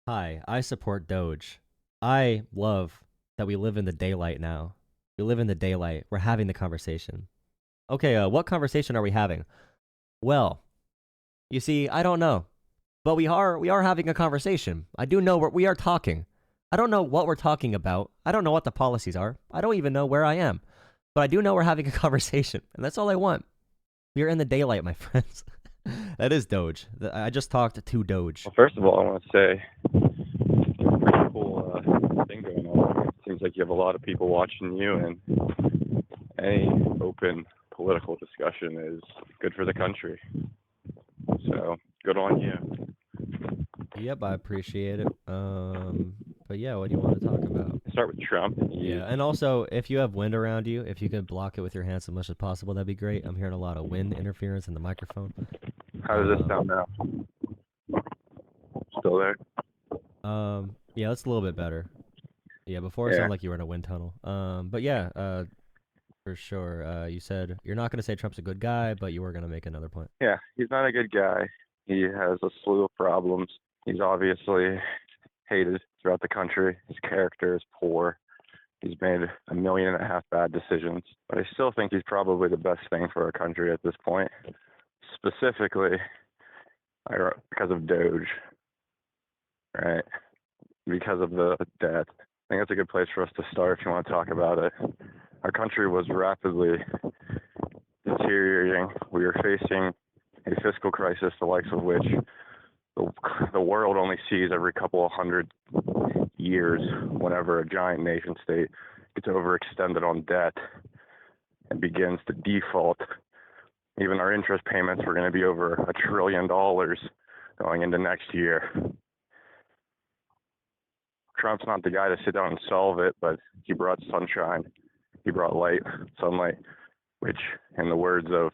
Hi, I support Doge. I love that we live in the daylight now. We live in the daylight. We're having the conversation. Okay, what conversation are we having? Well, you see, I don't know, but we are having a conversation. I do know we are talking. I don't know what we're talking about. I don't know what the policies are. I don't even know where I am, but I do know we're having a conversation, and that's all I want. We are in the daylight, my friends. That is Doge. I just talked to Doge. Well, first of all, I want to say it's a pretty cool thing going on. It seems like you have a lot of people watching you, and any open political discussion is good for the country. So good on you. Yep, I appreciate it. But yeah, what do you want to talk about? Start with Trump. Yeah, and also if you have wind around you, if you could block it with your hands as much as possible, that'd be great. I'm hearing a lot of wind interference in the microphone. How does this Um, sound now? Still there? yeah, that's a little bit better. Yeah, before it Yeah. sounded like you were in a wind tunnel. But yeah, for sure. You said you're not gonna say Trump's a good guy, but you were gonna make another point. Yeah, he's not a good guy. He has a slew of problems. He's obviously hated throughout the country. His character is poor. He's made 1.5 million bad decisions, but I still think he's probably the best thing for our country at this point. Specifically, because of Doge, right? Because of the debt. I think that's a good place for us to start if you want to talk about it. Our country was rapidly deteriorating. We were facing a fiscal crisis, the likes of which the world only sees every couple of hundred years whenever a giant nation state gets overextended on debt and begins to default. Even our interest payments were going to be over $1 trillion going into next year. Trump's not the guy to sit down and solve it, but he brought sunshine. He brought light, sunlight, which, in the words of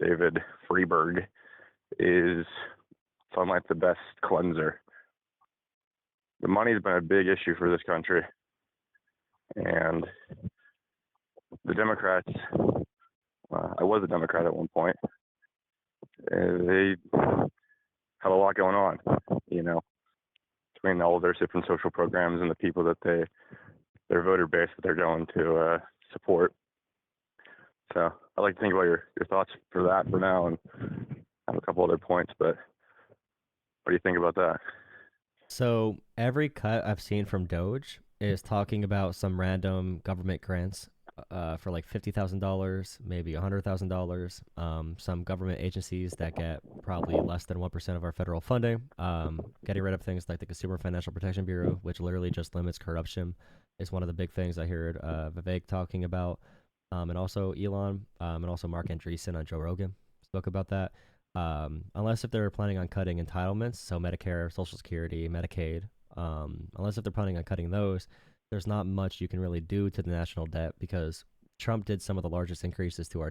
David Freeberg, is sunlight's the best cleanser. The money's been a big issue for this country, and the Democrats. I was a Democrat at one point. They have a lot going on, you know, between all of their different social programs and the people that their voter base that they're going to support. So I'd like to think about your thoughts for that for now, and I have a couple other points, but what do you think about that? So every cut I've seen from Doge is talking about some random government grants for like $50,000, maybe $100,000. Some government agencies that get probably less than 1% of our federal funding. Getting rid of things like the Consumer Financial Protection Bureau, which literally just limits corruption, is one of the big things I heard Vivek talking about. And also Elon, and also Mark Andreessen on Joe Rogan spoke about that. Unless if they're planning on cutting entitlements, so Medicare, Social Security, Medicaid, unless if they're planning on cutting those, there's not much you can really do to the national debt because Trump did some of the largest increases to our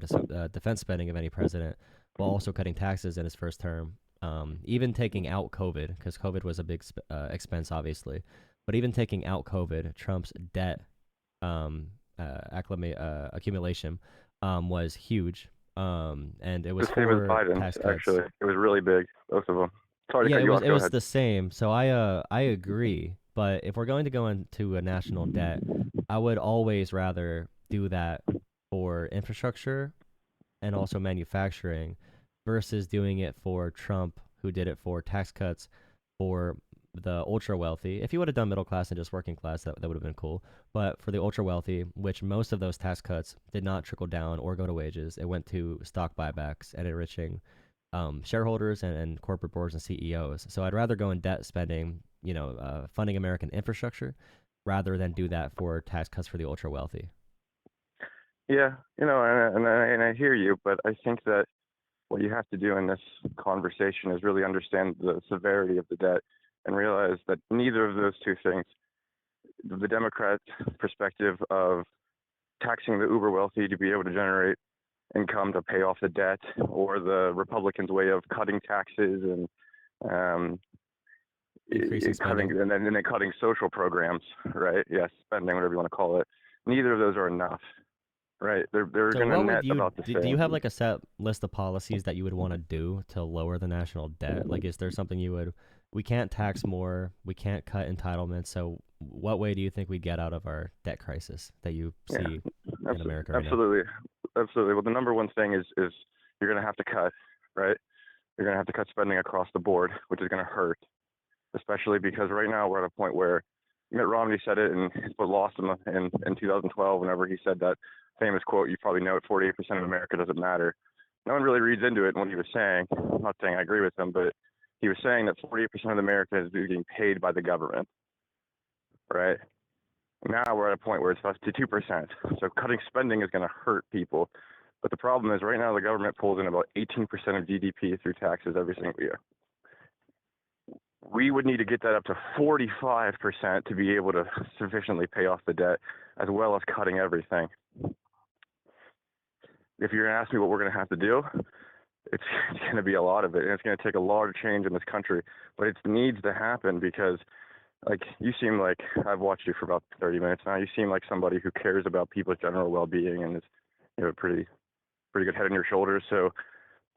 defense spending of any president while also cutting taxes in his first term. Even taking out COVID, because COVID was a big expense, obviously, but even taking out COVID, Trump's debt accumulation was huge, and it The was same as for Biden's, tax cuts. actually. It was really big, both of them. Sorry to Yeah, cut it you was off. it Go was ahead. the same. So I agree, but if we're going to go into a national debt, I would always rather do that for infrastructure and also manufacturing versus doing it for Trump, who did it for tax cuts for the ultra wealthy. If he would have done middle class and just working class, that would have been cool. But for the ultra wealthy, which most of those tax cuts did not trickle down or go to wages, it went to stock buybacks and enriching shareholders and corporate boards and CEOs. So I'd rather go in debt spending, funding American infrastructure, rather than do that for tax cuts for the ultra wealthy. Yeah, and I hear you, but I think that what you have to do in this conversation is really understand the severity of the debt and realize that neither of those two things, the Democrats' perspective of taxing the uber wealthy to be able to generate income to pay off the debt, or the Republicans' way of cutting taxes and um, Increasing cutting spending. and then cutting social programs, right? Yes, spending, whatever you want to call it. Neither of those are enough, right? They're So going to what would net you about the do? You have same. like a set list of policies that you would want to do to lower the national debt? Like, is there something you would we can't tax more, we can't cut entitlements. So, what way do you think we get out of our debt crisis that you Yeah, see in America right now? absolutely, absolutely. Well, the number one thing is you're going to have to cut, right? You're going to have to cut spending across the board, which is going to hurt, especially because right now we're at a point where Mitt Romney said it, and it's what lost him in 2012. Whenever he said that famous quote, you probably know it: 48% of America doesn't matter. No one really reads into it. And what he was saying, I'm not saying I agree with him, but he was saying that 48% of America is being paid by the government, right? Now we're at a point where it's less to 2%. So cutting spending is going to hurt people. But the problem is right now the government pulls in about 18% of GDP through taxes every single year. We would need to get that up to 45% to be able to sufficiently pay off the debt, as well as cutting everything. If you're going to ask me what we're going to have to do, it's going to be a lot of it, and it's going to take a lot of change in this country. But it needs to happen because, like, you seem like, I've watched you for about 30 minutes now. You seem like somebody who cares about people's general well-being and is, pretty good head on your shoulders. So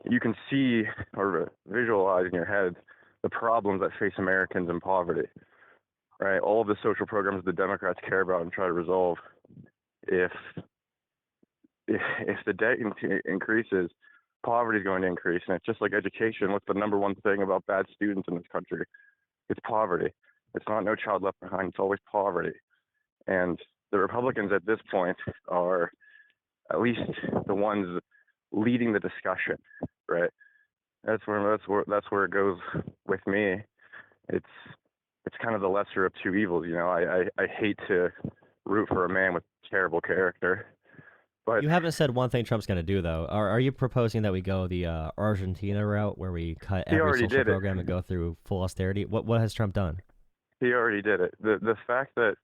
you can see or visualize in your head the problems that face Americans in poverty, right? All of the social programs the Democrats care about and try to resolve. If the debt increases, poverty is going to increase, and it's just like education. What's the number one thing about bad students in this country? It's poverty. It's not No Child Left Behind. It's always poverty. And the Republicans at this point are at least the ones leading the discussion, right? That's where it goes with me. It's kind of the lesser of two evils. I hate to root for a man with terrible character, but You haven't said one thing Trump's going to do, though. Are you proposing that we go the Argentina route, where we cut he every already social did it. program and go through full austerity? What has Trump done? He already did it. The fact that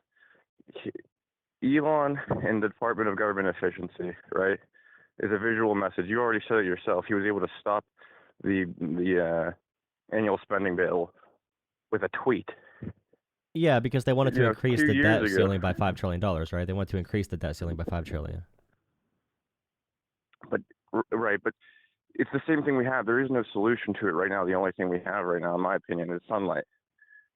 Elon and the Department of Government Efficiency, right, is a visual message. You already said it yourself. He was able to stop the annual spending bill with a tweet. Yeah, because they wanted to increase Two the debt years ago. ceiling by $5 trillion, right? They want to increase the debt ceiling by $5 trillion. But right, but it's the same thing we have. There is no solution to it right now. The only thing we have right now, in my opinion, is sunlight.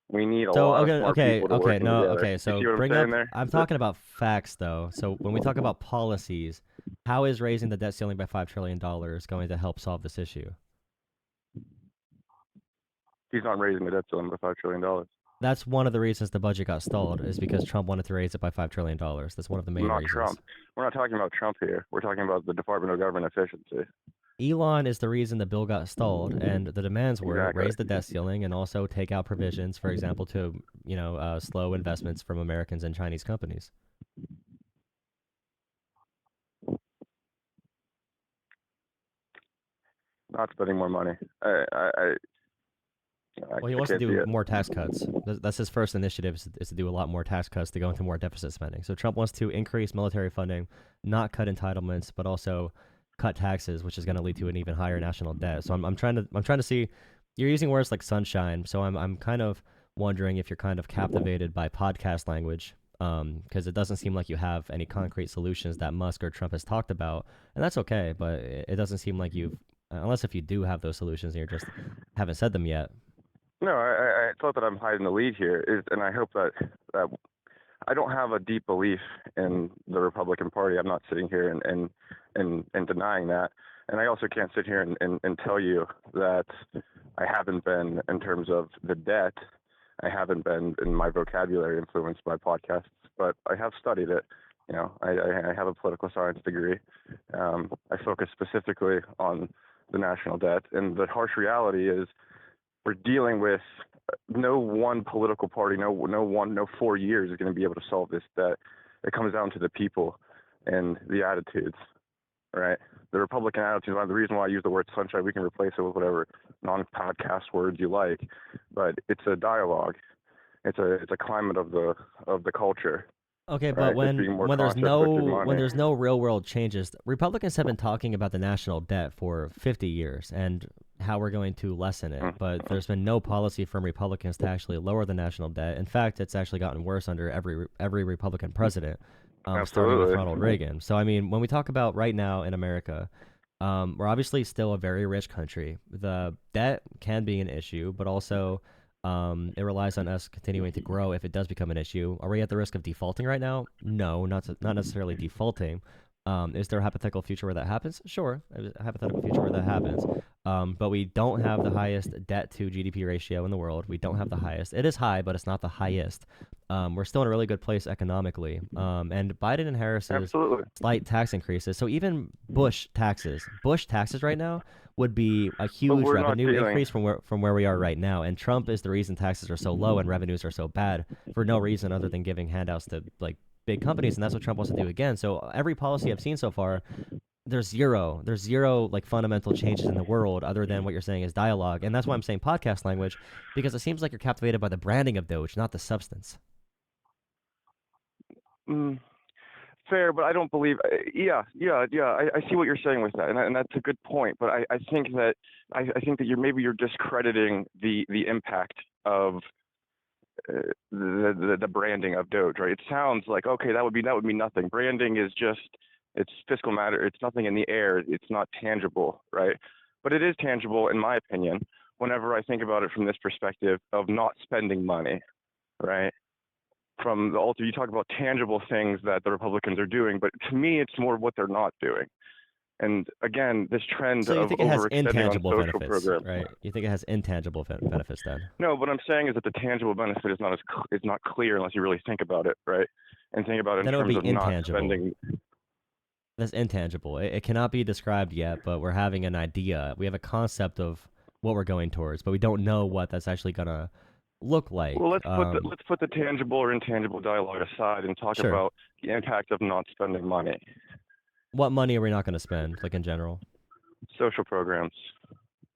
We need a So lot of okay, smart okay, people to okay, work no, together. okay. You So see what I'm bring saying up. there? I'm talking about facts, though. So when we talk about policies, how is raising the debt ceiling by $5 trillion going to help solve this issue? He's not raising the debt ceiling by $5 trillion. That's one of the reasons the budget got stalled, is because Trump wanted to raise it by $5 trillion. That's one of the main Not reasons. Trump. We're not talking about Trump here. We're talking about the Department of Government Efficiency. Elon is the reason the bill got stalled, and the demands were Exactly. raise the debt ceiling and also take out provisions, for example, to slow investments from Americans and Chinese companies. Not spending more money. I Well, he wants to can't see do it. more tax cuts. That's his first initiative, is to do a lot more tax cuts to go into more deficit spending. So Trump wants to increase military funding, not cut entitlements, but also cut taxes, which is going to lead to an even higher national debt. So I'm trying to see. You're using words like sunshine, so I'm kind of wondering if you're kind of captivated by podcast language, because it doesn't seem like you have any concrete solutions that Musk or Trump has talked about, and that's okay. But it doesn't seem like you've, unless if you do have those solutions and you just haven't said them yet. No, I thought that I'm hiding the lead here, and I hope that I don't have a deep belief in the Republican Party. I'm not sitting here and denying that. And I also can't sit here and tell you that I haven't been, in terms of the debt, I haven't been in my vocabulary influenced by podcasts, but I have studied it. I have a political science degree. I focus specifically on the national debt. And the harsh reality is we're dealing with no one political party, no 4 years is going to be able to solve this debt. It comes down to the people and the attitudes, right? The Republican attitude. The reason why I use the word sunshine, we can replace it with whatever non-podcast words you like, but it's a dialogue. It's a climate of the culture. Okay, but Right? Just being more when there's conscious with your when money. there's no real world changes, Republicans have been talking about the national debt for 50 years and how we're going to lessen it. But there's been no policy from Republicans to actually lower the national debt. In fact, it's actually gotten worse under every Republican president, starting with Absolutely. Ronald Reagan. So I mean, when we talk about right now in America, we're obviously still a very rich country. The debt can be an issue, but also It relies on us continuing to grow if it does become an issue. Are we at the risk of defaulting right now? No, not necessarily defaulting. Is there a hypothetical future where that happens? Sure, a hypothetical future where that happens. But we don't have the highest debt to GDP ratio in the world. We don't have the highest. It is high, but it's not the highest. We're still in a really good place economically. And Biden and Harris's Absolutely. slight tax increases. So even Bush taxes right now would be a But huge we're not revenue dealing. increase from where we are right now. And Trump is the reason taxes are so low and revenues are so bad for no reason other than giving handouts to like big companies, and that's what Trump wants to do again. So every policy I've seen so far, there's zero like fundamental changes in the world other than what you're saying is dialogue, and that's why I'm saying podcast language, because it seems like you're captivated by the branding of Doge, not the substance. Mm, fair, but I don't believe. Yeah. I see what you're saying with that, and that's a good point. But I think that I think that you're discrediting the impact of the branding of Doge, right? It sounds like okay, that would be nothing. Branding is just it's fiscal matter. It's nothing in the air. It's not tangible, right? But it is tangible, in my opinion, whenever I think about it from this perspective of not spending money, right? From the altar, you talk about tangible things that the Republicans are doing, but to me, it's more what they're not doing. And again, this trend So you of think it has overextending on intangible social benefits, programs. right? You think it has intangible benefits then? No, what I'm saying is that the tangible benefit is not clear unless you really think about it, right? And think about it in Then it would terms be of not intangible. spending. That's intangible. It cannot be described yet, but we're having an idea. We have a concept of what we're going towards, but we don't know what that's actually gonna look Well, like. let's put the tangible or intangible dialogue aside and talk Sure. about the impact of not spending money. What money are we not going to spend, like in general? Social programs.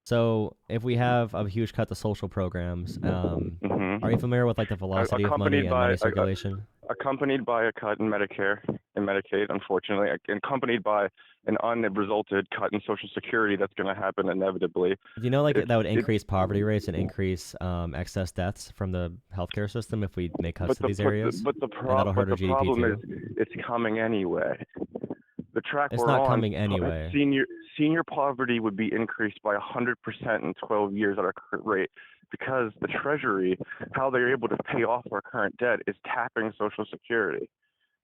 So if we have a huge cut to social programs, are you hmm familiar with like the velocity of money Accompanied and by money circulation? accompanied by a cut in Medicare and Medicaid, unfortunately, accompanied by an unresulted cut in Social Security that's going to happen inevitably. Do you know like It's that would it's increase poverty rates and increase excess deaths from the healthcare system if we make cuts but to the these but the areas, but the and pro that'll but hurt our the GDP problem is too. it's coming anyway. The track It's we're not on, coming anyway. senior poverty would be increased by 100% in 12 years at our current rate because the Treasury, how they're able to pay off our current debt, is tapping Social Security.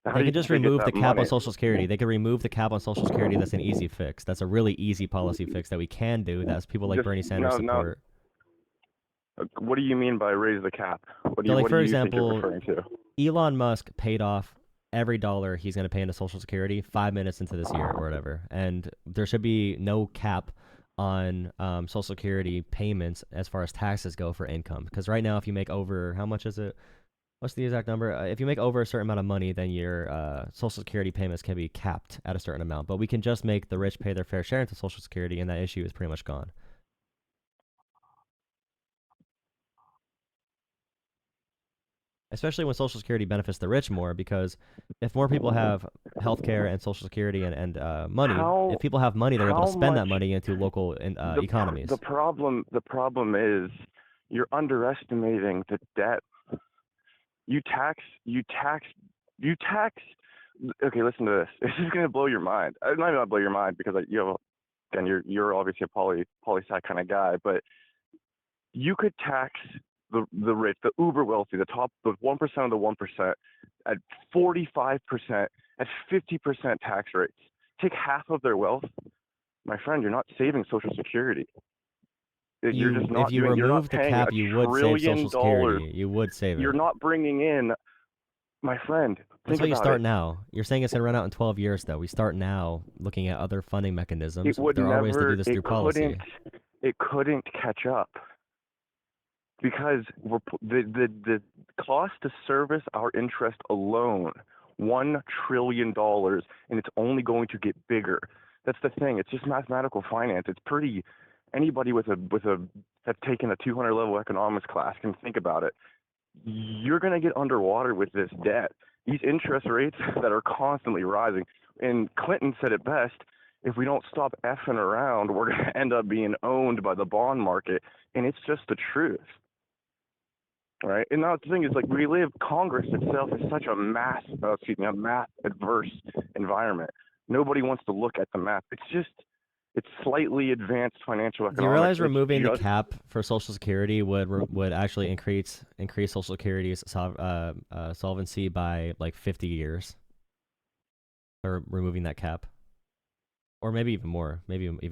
How They do you could think just they get remove the that cap on money? Social Security. They could remove the cap on Social Security. That's an easy fix. That's a really easy policy fix that we can do. That's people like Just Bernie Sanders now, support. what do you mean by raise the cap? So, like What do for you think you're example, referring to? Elon Musk paid off every dollar he's going to pay into Social Security 5 minutes into this year or whatever, and there should be no cap on Social Security payments as far as taxes go for income. Because right now, if you make over, how much is it? What's the exact number? If you make over a certain amount of money, then your Social Security payments can be capped at a certain amount. But we can just make the rich pay their fair share into Social Security, and that issue is pretty much gone. Especially when Social Security benefits the rich more, because if more people have health care and Social Security and money, if How people have money, they're able to how spend that much money into local the economies. problem is you're underestimating the debt. You tax you tax you tax. Okay, listen to this. This is gonna blow your mind. It might not blow your mind because you have again you're obviously a poli sci kind of guy, but you could tax the rich, the uber wealthy, the 1% of the 1% at 45%, at 50% tax rates. Take half of their wealth, my friend. You're not saving Social Security. You're just If not you doing. You're not remove the paying cap, a you would save Social trillion dollars. Security. You would save You're it. not bringing in, my friend. That's Think why you about start it. now. You're saying it's going to run out in 12 years, though. We start now looking at other funding It mechanisms. would There are ways to do never. this through policy. It couldn't catch up because the cost to service our interest alone, $1 trillion, and it's only going to get bigger. That's the thing. It's just mathematical finance. It's pretty. Anybody with a have taken a 200 level economics class can think about it. You're going to get underwater with this debt. These interest rates that are constantly rising. And Clinton said it best: if we don't stop effing around, we're going to end up being owned by the bond market. And it's just the truth. Right. And now the thing is, like, we live, Congress itself is such a a math adverse environment. Nobody wants to look at the math. It's just, it's slightly advanced financial Do you economics. realize It's removing the just cap for Social Security would actually increase Social Security's solvency by like 50 years, or removing that cap, or maybe even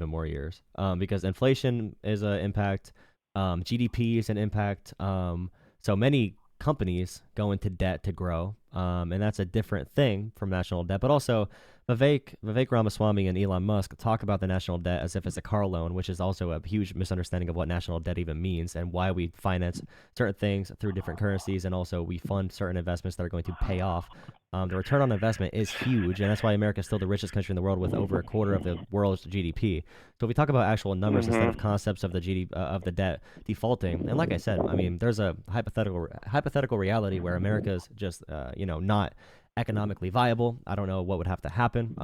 more years, because inflation is an impact, GDP is an impact. So many companies go into debt to grow, and that's a different thing from national debt. But also, Vivek Ramaswamy and Elon Musk talk about the national debt as if it's a car loan, which is also a huge misunderstanding of what national debt even means and why we finance certain things through different currencies, and also we fund certain investments that are going to pay off. The return on investment is huge, and that's why America is still the richest country in the world with over a quarter of the world's GDP. So if we talk about actual numbers instead of hmm concepts of the of the debt defaulting, and like I said, I mean, there's a hypothetical reality where America's just not economically viable. I don't know what would have to happen,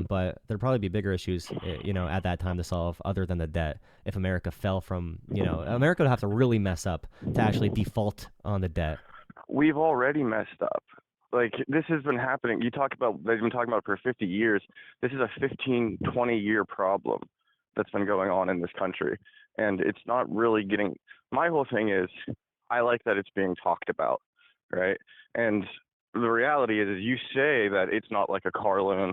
but there'd probably be bigger issues, at that time to solve other than the debt. If America fell from, America would have to really mess up to actually default on the debt. we've already messed up. Like this has been happening. You talk about they've been talking about it for 50 years. This is a 15, 20-year problem that's been going on in this country, and it's not really getting. My whole thing is, I like that it's being talked about, right? And the reality is you say that it's not like a car loan.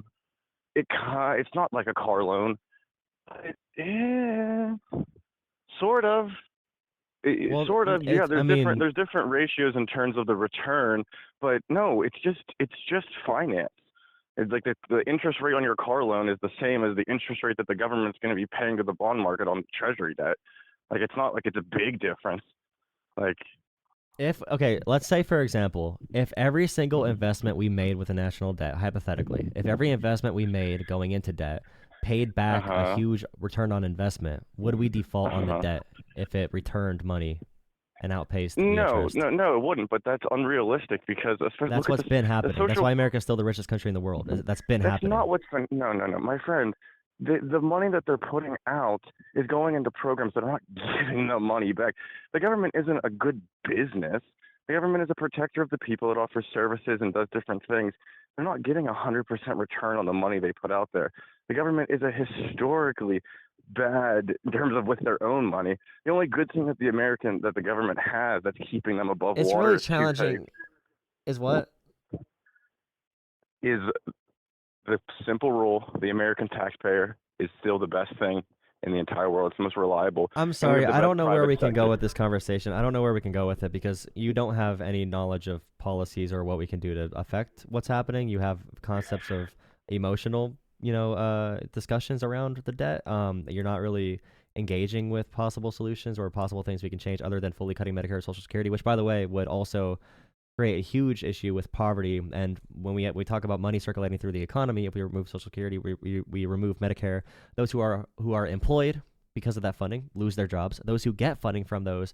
It's not like a car loan. Sort of. Well, Sort of, yeah. it's I mean, There's different ratios in terms of the return, but no, it's just finance. It's like the interest rate on your car loan is the same as the interest rate that the government's going to be paying to the bond market on treasury debt. Like it's not like it's a big difference. Like if okay, let's say for example, if every single investment we made with the national debt, hypothetically, if every investment we made going into debt paid uh back a huh, huge return on investment, would we default on the uh huh. debt if it returned money and outpaced the No, interest? no, no, it wouldn't. But that's unrealistic because That's look at what's been the happening. That's social. why America is still the richest country in the world. That's been That's not happening. what's been. No, no, no, my friend. The money that they're putting out is going into programs that are not giving them money back. The government isn't a good business. The government is a protector of the people. It offers services and does different things. They're not getting 100% return on the money they put out there. The government is a historically bad in terms of with their own money. The only good thing that the government has that's keeping them above It's really water is two things: challenging. Is what? is the simple rule: the American taxpayer is still the best thing in the entire world. It's the most reliable, I'm and we sorry, have the I best don't know where private we can go sector. with this conversation. I don't know where we can go with it because you don't have any knowledge of policies or what we can do to affect what's happening. You have concepts of emotional, discussions around the debt. You're not really engaging with possible solutions or possible things we can change other than fully cutting Medicare and Social Security, which, by the way, would also create a huge issue with poverty. And when we talk about money circulating through the economy, if we remove Social Security, we remove Medicare. Those who are employed because of that funding lose their jobs. Those who get funding from those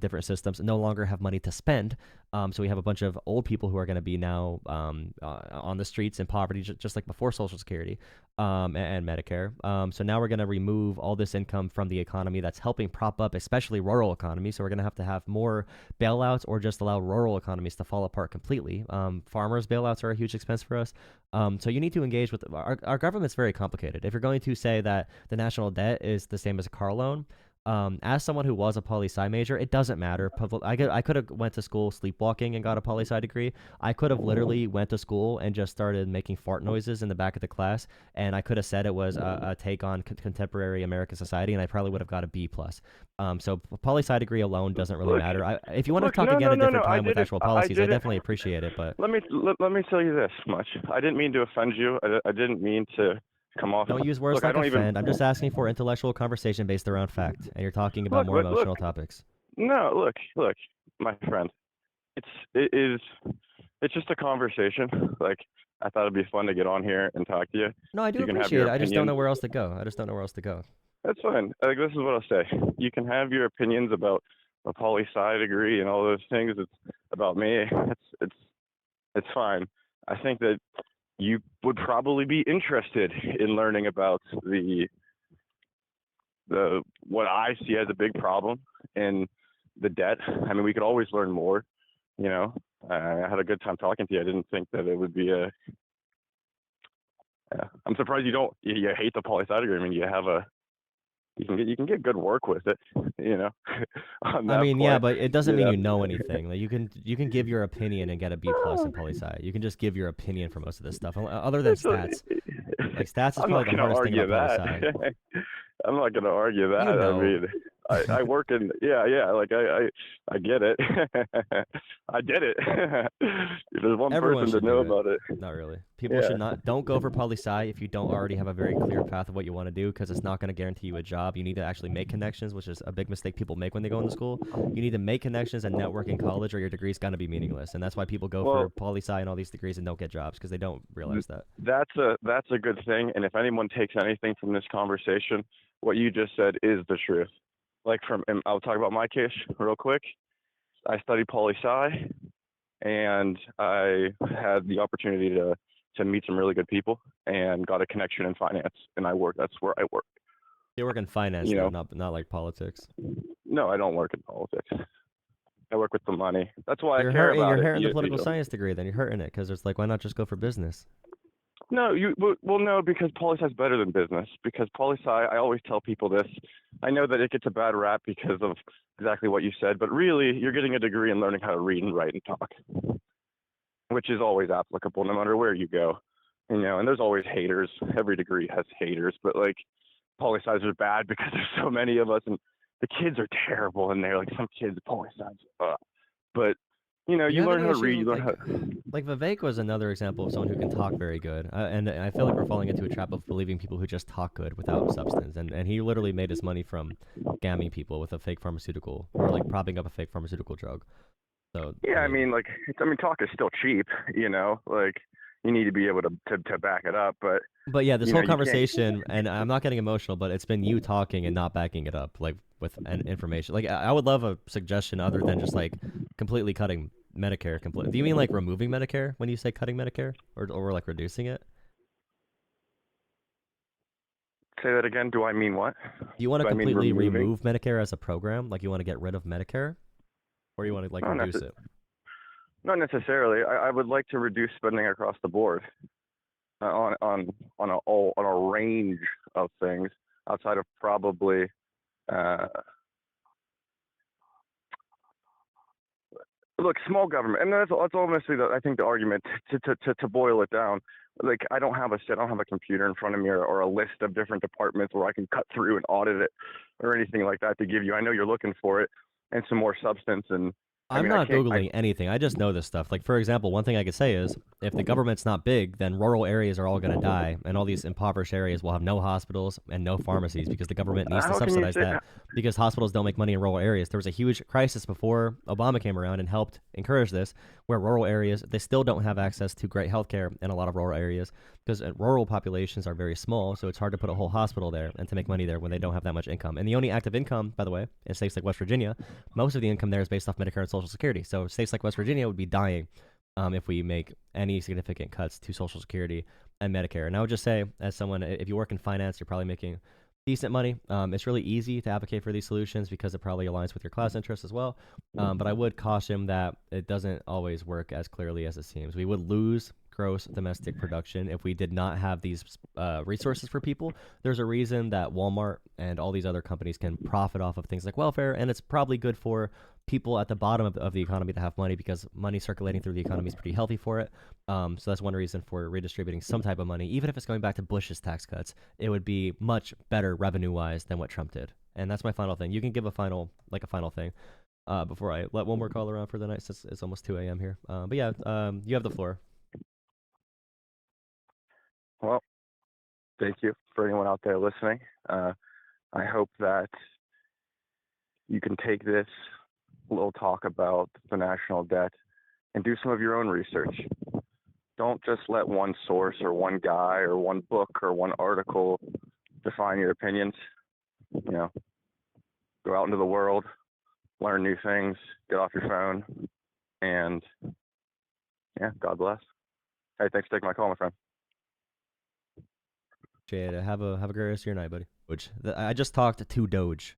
different systems no longer have money to spend. So we have a bunch of old people who are going to be now on the streets in poverty, just like before Social Security and Medicare. So now we're going to remove all this income from the economy that's helping prop up, especially rural economies. So we're going to have more bailouts or just allow rural economies to fall apart completely. Farmers' bailouts are a huge expense for us. So you need to engage with our government's very complicated. If you're going to say that the national debt is the same as a car loan, as someone who was a poli sci major, it doesn't matter. I could have went to school sleepwalking and got a poli sci degree. I could have literally went to school and just started making fart noises in the back of the class, and I could have said it was a take on contemporary American society, and I probably would have got a B plus. So poli sci degree alone doesn't really Look, matter. If you want to talk no, again no, a no, no. different I time with didn't. actual I policies, I didn't. definitely appreciate it. But Let me tell you this much. I didn't mean to offend you. I didn't mean to come off. don't use words Look, I like don't even. offend. I'm just asking for intellectual conversation based around fact, and you're talking about more Look. emotional topics. No, look, my friend. It is. It's just a conversation. Like I thought it'd be fun to get on here and talk to you. No, I do You can have appreciate your it. I just don't opinions. know where else to go. I just don't know where else to go. That's fine. Like this is what I'll say. You can have your opinions about a poli sci degree and all those things. It's about me. It's fine. I think that you would probably be interested in learning about the what I see as a big problem in the debt. I mean, we could always learn more. You know, I had a good time talking to you. I didn't think that it would be Yeah. I'm surprised you hate the poli sci agreement. You can get good work with it, you know, on I that mean, yeah, point. but it doesn't You mean know. you know anything. Like you can give your opinion and get a B plus in poli sci. You can just give your opinion for most of this stuff, other than It's a, stats. Like stats is I'm not probably the gonna hardest thing argue about poli that. sci. I'm not gonna argue that. You I know, mean, I work in yeah, like I get it. I did it. If there's one everyone person to should know do it. about it, Not really. People yeah. should not. Don't go for poli sci if you don't already have a very clear path of what you want to do, because it's not going to guarantee you a job. You need to actually make connections, which is a big mistake people make when they go into school. You need to make connections and network in college, or your degree's going to be meaningless. And that's why people go for Well, poli sci and all these degrees and don't get jobs because they don't realize that. that's a good thing. And if anyone takes anything from this conversation, what you just said is the truth. Like and I'll talk about my case real quick. I studied poli sci, and I had the opportunity to meet some really good people and got a connection in finance. And I work. That's where I work. You work in finance You though, know, not like politics. no, I don't work in politics. I work with the money. That's why I You're care hurting. You're about it. hurting the You political know. science degree. Then you're hurting it because it's like, why not just go for business? No, well, no, because poli sci is better than business. Because poli sci, I always tell people this. I know that it gets a bad rap because of exactly what you said, but really, you're getting a degree in learning how to read and write and talk, which is always applicable no matter where you go. You know, and there's always haters. Every degree has haters, but like poli sci's are bad because there's so many of us, and the kids are terrible in there. Like some kids, poli sci's, but you know, Do you you have learn any how to issues read. You with learn like, how. like Vivek was another example of someone who can talk very good, and I feel like we're falling into a trap of believing people who just talk good without substance, and he literally made his money from scamming people with a fake pharmaceutical or like propping up a fake pharmaceutical drug. So Yeah, I I mean, mean, like, talk is still cheap. You know, like you need to be able to back it up, but but yeah, this you know, whole you can't. conversation, and I'm not getting emotional, but it's been you talking and not backing it up, like with information. Like I would love a suggestion other than just like completely cutting Medicare. Do you mean like removing Medicare when you say cutting Medicare, or like reducing it? Say that again. Do I mean what? Do you want to Do I mean completely removing? remove Medicare as a program? Like you want to get rid of Medicare, or you want to like Not reduce necess- it? Not necessarily. I would like to reduce spending across the board on a range of things outside of probably uh, look, small government, and that's almost I think the argument to boil it down. Like I don't have a computer in front of me or a list of different departments where I can cut through and audit it or anything like that to give you. I know you're looking for it and some more substance, and I I'm mean I not can't. Googling anything. I just know this stuff. Like, for example, one thing I could say is if the government's not big, then rural areas are all going to die. And all these impoverished areas will have no hospitals and no pharmacies because the government needs to How can you subsidize say? that because hospitals don't make money in rural areas. There was a huge crisis before Obama came around and helped encourage this, where rural areas, they still don't have access to great healthcare in a lot of rural areas because rural populations are very small. So it's hard to put a whole hospital there and to make money there when they don't have that much income. And the only active income, by the way, in states like West Virginia, most of the income there is based off Medicare and Social Security. So states like West Virginia would be dying if we make any significant cuts to Social Security and Medicare. And I would just say, as someone, if you work in finance, you're probably making decent money. It's really easy to advocate for these solutions because it probably aligns with your class interests as well. But I would caution that it doesn't always work as clearly as it seems. We would lose gross domestic production if we did not have these resources for people. There's a reason that Walmart and all these other companies can profit off of things like welfare, and it's probably good for people at the bottom of the economy to have money because money circulating through the economy is pretty healthy for it. So that's one reason for redistributing some type of money. Even if it's going back to Bush's tax cuts, it would be much better revenue-wise than what Trump did. And that's my final thing. You can give a final thing before I let one more caller on for the night since it's almost 2 a.m. here. But yeah, you have the floor. Well, thank you for anyone out there listening. I hope that you can take this little talk about the national debt and do some of your own research. Don't just let one source or one guy or one book or one article define your opinions. You know, go out into the world, learn new things, get off your phone, and yeah, God bless. Hey, thanks for taking my call, my friend. Jade, have a great rest of your night, buddy. Which I just talked to Doge.